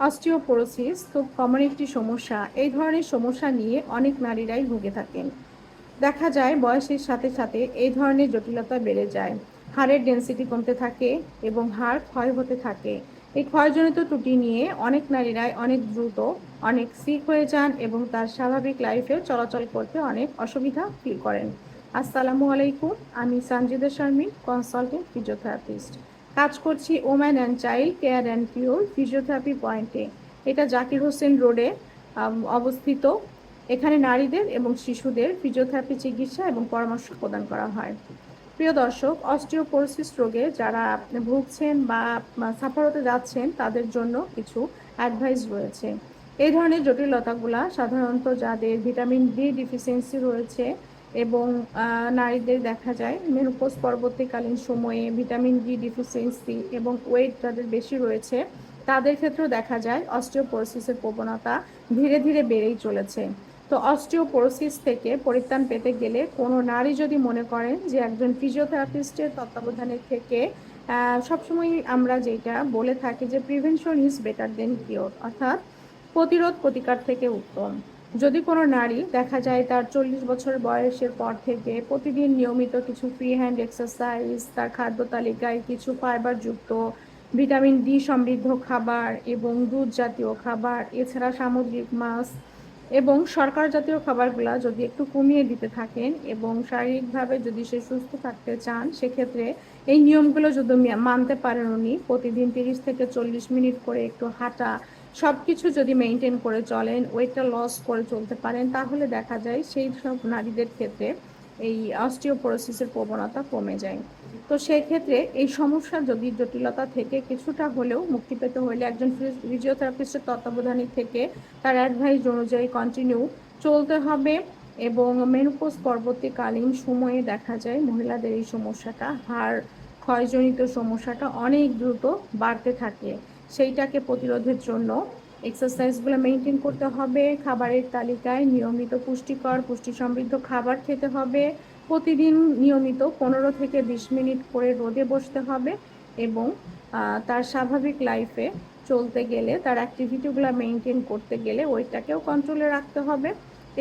Osteoporosis খুব common একটি সমস্যা। এই ধরনের সমস্যা নিয়ে অনেক নারীরাই ভুগে থাকেন। দেখা যায় বয়সের সাথে সাথে এই ধরনের জটিলতা বেড়ে যায়। হাড়ের ডেন্সিটি কমতে থাকে এবং হাড় ক্ষয় হতে থাকে। এই ক্ষয়জনিত ত্রুটি নিয়ে অনেক নারীরাই অনেক দ্রুত অনেক সিক হয়ে যান এবং তার স্বাভাবিক লাইফে চলাচল করতে অনেক অসুবিধা ফিল করেন। আসসালামু আলাইকুম, আমি সঞ্জিদা শারমিন, কনসালটেন্ট ফিজিওথেরাপিস্ট। কাজ করছি woman and child care and cure physiotherapy পয়েন্টে। এটা জাকির হোসেন রোডে অবস্থিত। এখানে নারীদের এবং শিশুদের ফিজিওথেরাপি চিকিৎসা এবং পরামর্শ প্রদান করা হয়। প্রিয় দর্শক, অস্টিওপোরোসিস রোগে যারা ভুগছেন বা সাফার হতে যাচ্ছেন তাদের জন্য কিছু অ্যাডভাইস রয়েছে। এই ধরনের জটিলতাগুলা সাধারণত যাদের ভিটামিন ডি ডিফিসিয়েন্সি রয়েছে এবং নারীদের দেখা যায় মেনোপজ পরবর্তীকালীন সময়ে ভিটামিন ডি ডিফিসিয়েন্সি এবং ওয়েট যাদের বেশি রয়েছে তাদের ক্ষেত্রেও দেখা যায় অস্টিওপোরোসিসের প্রবণতা ধীরে ধীরে বেড়েই চলেছে। তো অস্টিওপোরোসিস থেকে পরিত্রাণ পেতে গেলে কোনো নারী যদি মনে করেন যে একজন ফিজিওথেরাপিস্টের তত্ত্বাবধানে থেকে সবসময় আমরা যেটা বলে থাকি যে prevention is better then cure, অর্থাৎ প্রতিরোধ প্রতিকার থেকে উত্তম। যদি কোনো নারী দেখা যায় তার 40 বছর বয়সের পর থেকে প্রতিদিন নিয়মিত কিছু ফ্রি হ্যান্ড এক্সারসাইজ, তার খাদ্য তালিকায় কিছু ফাইবারযুক্ত ভিটামিন ডি সমৃদ্ধ খাবার এবং দুধ জাতীয় খাবার, এছাড়া সামুদ্রিক মাছ এবং শর্করা জাতীয় খাবারগুলা যদি একটু কমিয়ে দিতে থাকেন এবং শারীরিকভাবে যদি সে সুস্থ থাকতে চান, সেক্ষেত্রে এই নিয়মগুলো যদি মানতে পারেন উনি প্রতিদিন 30 থেকে 40 মিনিট করে একটু হাঁটা, সব কিছু যদি মেনটেন করে চলেন, ওয়েটটা লস করে চলতে পারেন, তাহলে দেখা যায় সেই সব নারীদের ক্ষেত্রে এই অস্টিওপোরোসিসের প্রবণতা কমে যায়। তো সেই ক্ষেত্রে এই সমস্যা যদি জটিলতা থেকে কিছুটা হলেও মুক্তি পেতে হলে একজন ফিজিওথেরাপিস্টের তত্ত্বাবধানে থেকে তার অ্যাডভাইস অনুযায়ী কন্টিনিউ চলতে হবে। এবং মেনোপজ পরবর্তীকালীন সময়ে দেখা যায় মহিলাদের এই সমস্যাটা, হাড় ক্ষয়জনিত সমস্যাটা অনেক দ্রুত বাড়তে থাকে। সেইটাকে প্রতিরোধের জন্য এক্সারসাইজগুলো মেনটেন করতে হবে, খাবারের তালিকায় নিয়মিত পুষ্টিকর পুষ্টি সমৃদ্ধ খাবার খেতে হবে, প্রতিদিন নিয়মিত 15 থেকে 20 মিনিট করে রোদে বসতে হবে এবং তার স্বাভাবিক লাইফে চলতে গেলে, তার অ্যাক্টিভিটিগুলো মেনটেন করতে গেলে ওইটাকেও কন্ট্রোলে রাখতে হবে।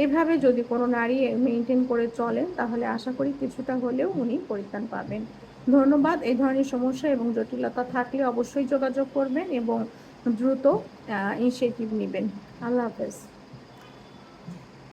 এভাবে যদি কোনো নারী মেনটেন করে চলেন তাহলে আশা করি কিছুটা হলেও উনি পরিত্রাণ পাবেন। ধন্যবাদ। এই ধরনের সমস্যা এবং জটিলতা থাকলে অবশ্যই যোগাযোগ করবেন এবং দ্রুত ইনিশিয়েটিভ নেবেন। আল্লাহ হাফেজ।